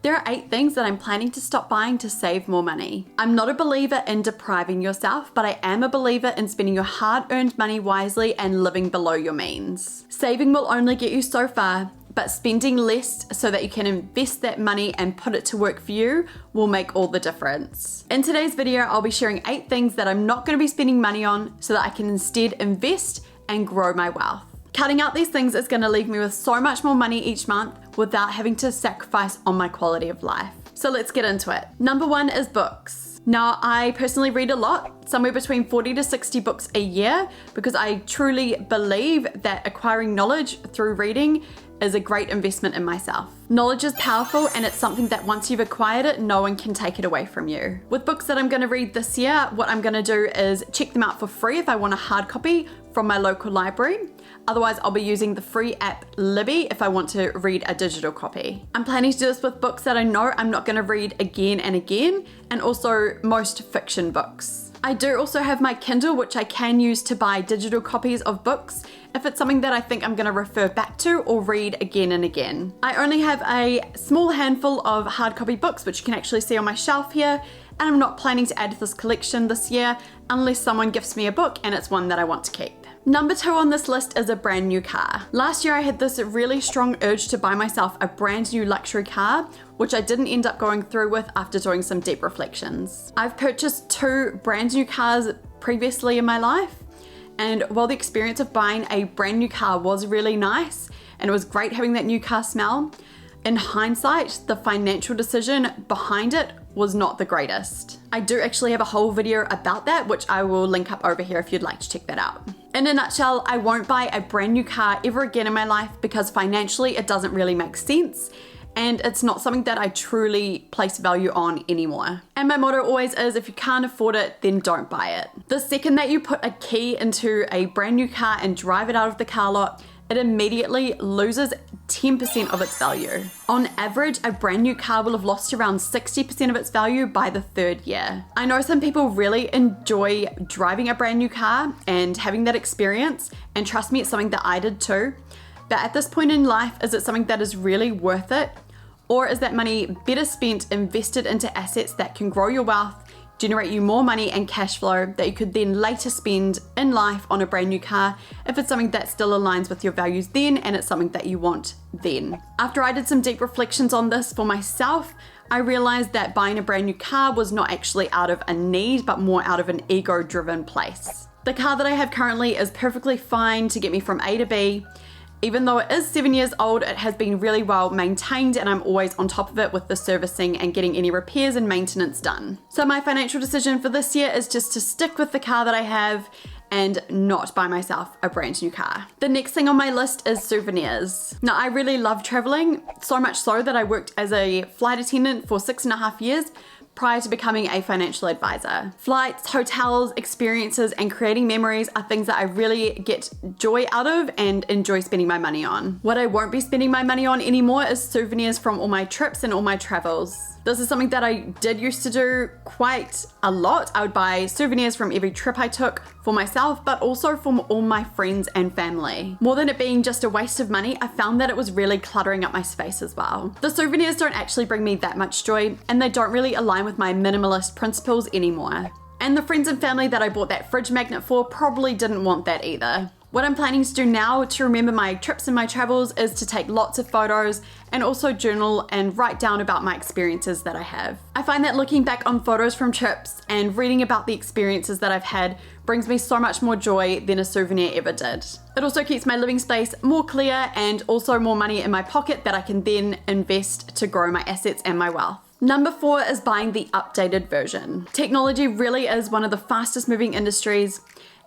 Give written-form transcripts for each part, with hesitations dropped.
There are 8 things that I'm planning to stop buying to save more money. I'm not a believer in depriving yourself, but I am a believer in spending your hard-earned money wisely and living below your means. Saving will only get you so far, but spending less so that you can invest that money and put it to work for you will make all the difference. In today's video, I'll be sharing 8 things that I'm not going to be spending money on so that I can instead invest and grow my wealth. Cutting out these things is going to leave me with so much more money each month without having to sacrifice on my quality of life. So let's get into it. Number 1 is books. Now, I personally read a lot, somewhere between 40 to 60 books a year, because I truly believe that acquiring knowledge through reading is a great investment in myself. Knowledge is powerful, and it's something that once you've acquired it, no one can take it away from you. With books that I'm going to read this year, what I'm going to do is check them out for free if I want a hard copy from my local library. Otherwise, I'll be using the free app Libby if I want to read a digital copy. I'm planning to do this with books that I know I'm not going to read again and again, and also most fiction books. I do also have my Kindle, which I can use to buy digital copies of books if it's something that I think I'm going to refer back to or read again and again. I only have a small handful of hard copy books, which you can actually see on my shelf here, and I'm not planning to add to this collection this year unless someone gifts me a book and it's one that I want to keep. Number 2 on this list is a brand new car. Last year I had this really strong urge to buy myself a brand new luxury car, which I didn't end up going through with after doing some deep reflections. I've purchased 2 brand new cars previously in my life, and while the experience of buying a brand new car was really nice and it was great having that new car smell, in hindsight, the financial decision behind it was not the greatest. I do actually have a whole video about that, which I will link up over here if you'd like to check that out. In a nutshell, I won't buy a brand new car ever again in my life because financially it doesn't really make sense, and it's not something that I truly place value on anymore. And my motto always is, if you can't afford it, then don't buy it. The second that you put a key into a brand new car and drive it out of the car lot, it immediately loses 10% of its value. On average, a brand new car will have lost around 60% of its value by the 3rd year. I know some people really enjoy driving a brand new car and having that experience, and trust me, it's something that I did too. But at this point in life, is it something that is really worth it? Or is that money better spent invested into assets that can grow your wealth, generate you more money and cash flow that you could then later spend in life on a brand new car if it's something that still aligns with your values then and it's something that you want then. After I did some deep reflections on this for myself, I realized that buying a brand new car was not actually out of a need, but more out of an ego-driven place. The car that I have currently is perfectly fine to get me from A to B. Even though it is 7 years old, it has been really well maintained, and I'm always on top of it with the servicing and getting any repairs and maintenance done. So my financial decision for this year is just to stick with the car that I have and not buy myself a brand new car. The next thing on my list is souvenirs. Now, I really love traveling, so much so that I worked as a flight attendant for 6.5 years prior to becoming a financial advisor. Flights, hotels, experiences, and creating memories are things that I really get joy out of and enjoy spending my money on. What I won't be spending my money on anymore is souvenirs from all my trips and all my travels. This is something that I did used to do quite a lot. I would buy souvenirs from every trip I took for myself, but also from all my friends and family. More than it being just a waste of money, I found that it was really cluttering up my space as well. The souvenirs don't actually bring me that much joy, and they don't really align with my minimalist principles anymore. And the friends and family that I bought that fridge magnet for probably didn't want that either. What I'm planning to do now to remember my trips and my travels is to take lots of photos and also journal and write down about my experiences that I have. I find that looking back on photos from trips and reading about the experiences that I've had brings me so much more joy than a souvenir ever did. It also keeps my living space more clear and also more money in my pocket that I can then invest to grow my assets and my wealth. Number 4 is buying the updated version. Technology really is one of the fastest moving industries,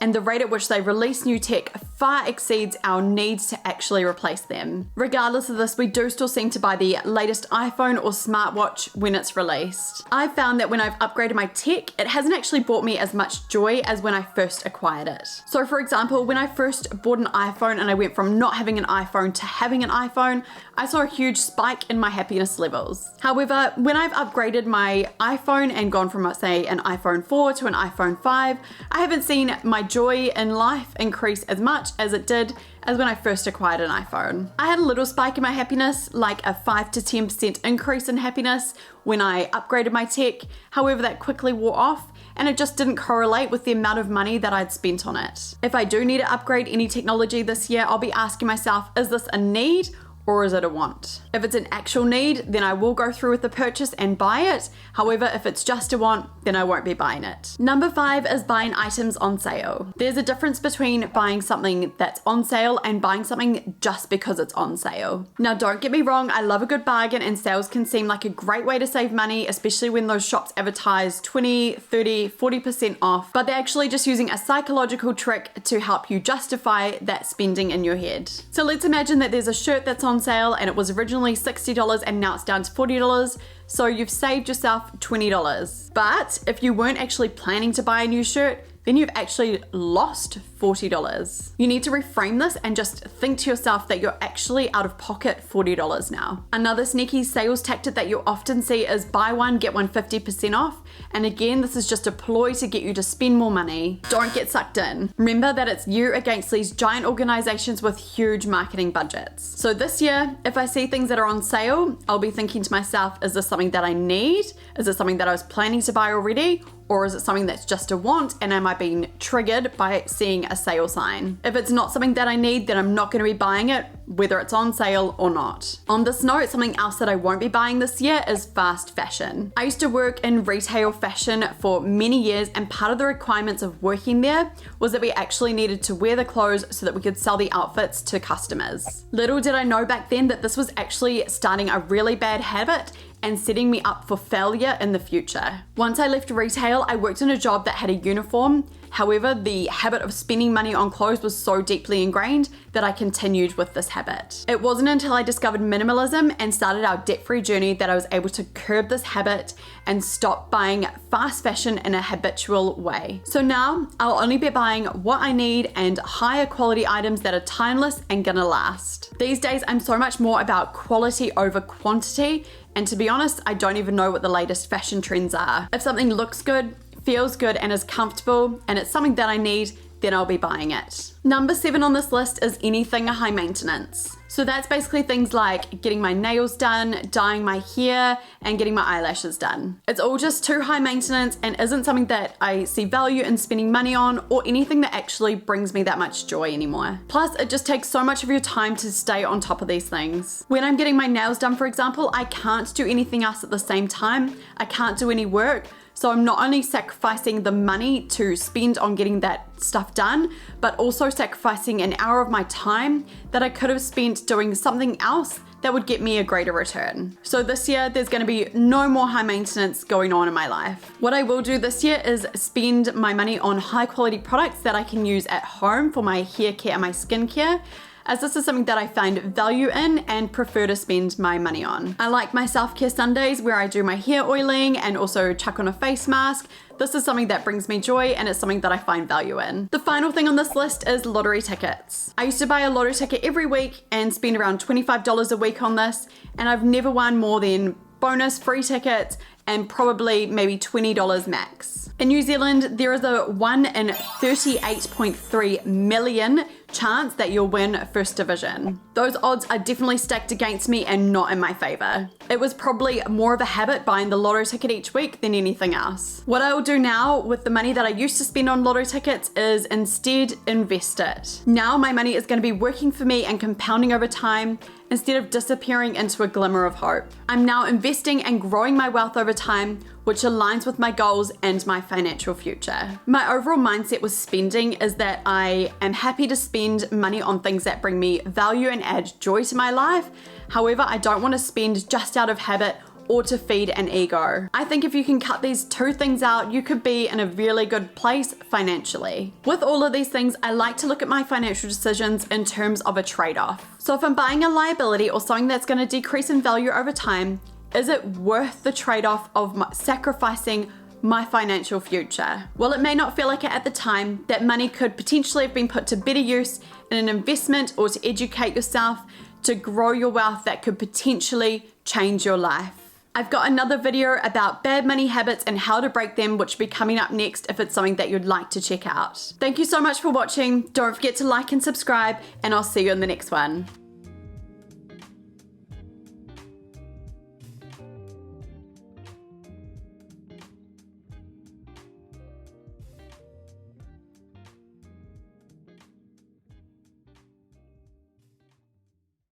and the rate at which they release new tech far exceeds our needs to actually replace them. Regardless of this, we do still seem to buy the latest iPhone or smartwatch when it's released. I've found that when I've upgraded my tech, it hasn't actually brought me as much joy as when I first acquired it. So for example, when I first bought an iPhone and I went from not having an iPhone to having an iPhone, I saw a huge spike in my happiness levels. However, when I've upgraded my iPhone and gone from, say, an iPhone 4 to an iPhone 5, I haven't seen my joy in life increase as much as it did as when I first acquired an iPhone. I had a little spike in my happiness, like a 5 to 10% increase in happiness when I upgraded my tech. However, that quickly wore off, and it just didn't correlate with the amount of money that I'd spent on it. If I do need to upgrade any technology this year, I'll be asking myself, is this a need or is it a want? If it's an actual need, then I will go through with the purchase and buy it. However, if it's just a want, then I won't be buying it. Number 5 is buying items on sale. There's a difference between buying something that's on sale and buying something just because it's on sale. Now, don't get me wrong, I love a good bargain and sales can seem like a great way to save money, especially when those shops advertise 20, 30, 40% off, but they're actually just using a psychological trick to help you justify that spending in your head. So let's imagine that there's a shirt that's on sale and it was originally $60 and now it's down to $40. So you've saved yourself $20. But if you weren't actually planning to buy a new shirt, then you've actually lost $40. You need to reframe this and just think to yourself that you're actually out of pocket $40 now. Another sneaky sales tactic that you'll often see is buy one, get one 50% off. And again, this is just a ploy to get you to spend more money. Don't get sucked in. Remember that it's you against these giant organizations with huge marketing budgets. So this year, if I see things that are on sale, I'll be thinking to myself, is this something that I need? Is it something that I was planning to buy already? Or is it something that's just a want and am I being triggered by seeing a sale sign? If it's not something that I need, then I'm not going to be buying it, whether it's on sale or not. On this note, something else that I won't be buying this year is fast fashion. I used to work in retail fashion for many years, and part of the requirements of working there was that we actually needed to wear the clothes so that we could sell the outfits to customers. Little did I know back then that this was actually starting a really bad habit and setting me up for failure in the future. Once I left retail, I worked in a job that had a uniform. However, the habit of spending money on clothes was so deeply ingrained that I continued with this habit. It wasn't until I discovered minimalism and started our debt-free journey that I was able to curb this habit and stop buying fast fashion in a habitual way. So now I'll only be buying what I need and higher quality items that are timeless and gonna last. These days, I'm so much more about quality over quantity. And to be honest, I don't even know what the latest fashion trends are. If something looks good, feels good, and is comfortable, and it's something that I need, then I'll be buying it. Number 7 on this list is anything high maintenance. So that's basically things like getting my nails done, dyeing my hair, and getting my eyelashes done. It's all just too high maintenance and isn't something that I see value in spending money on or anything that actually brings me that much joy anymore. Plus, it just takes so much of your time to stay on top of these things. When I'm getting my nails done, for example, I can't do anything else at the same time. I can't do any work. So I'm not only sacrificing the money to spend on getting that stuff done, but also sacrificing an hour of my time that I could have spent doing something else that would get me a greater return. So this year, there's gonna be no more high maintenance going on in my life. What I will do this year is spend my money on high quality products that I can use at home for my hair care and my skincare, as this is something that I find value in and prefer to spend my money on. I like my self-care Sundays where I do my hair oiling and also chuck on a face mask. This is something that brings me joy and it's something that I find value in. The final thing on this list is lottery tickets. I used to buy a lottery ticket every week and spend around $25 a week on this, and I've never won more than bonus free tickets and probably maybe $20 max. In New Zealand, there is a 1 in 38.3 million chance that you'll win First Division. Those odds are definitely stacked against me and not in my favor. It was probably more of a habit buying the lotto ticket each week than anything else. What I will do now with the money that I used to spend on lotto tickets is instead invest it. Now my money is going to be working for me and compounding over time instead of disappearing into a glimmer of hope. I'm now investing and growing my wealth over time, which aligns with my goals and my financial future. My overall mindset with spending is that I am happy to spend money on things that bring me value and add joy to my life. However, I don't want to spend just out of habit or to feed an ego. I think if you can cut these two things out, you could be in a really good place financially. With all of these things, I like to look at my financial decisions in terms of a trade-off. So if I'm buying a liability or something that's going to decrease in value over time, is it worth the trade-off of sacrificing my financial future? Well, it may not feel like it at the time. That money could potentially have been put to better use in an investment or to educate yourself, to grow your wealth that could potentially change your life. I've got another video about bad money habits and how to break them, which will be coming up next if it's something that you'd like to check out. Thank you so much for watching. Don't forget to like and subscribe, and I'll see you in the next one.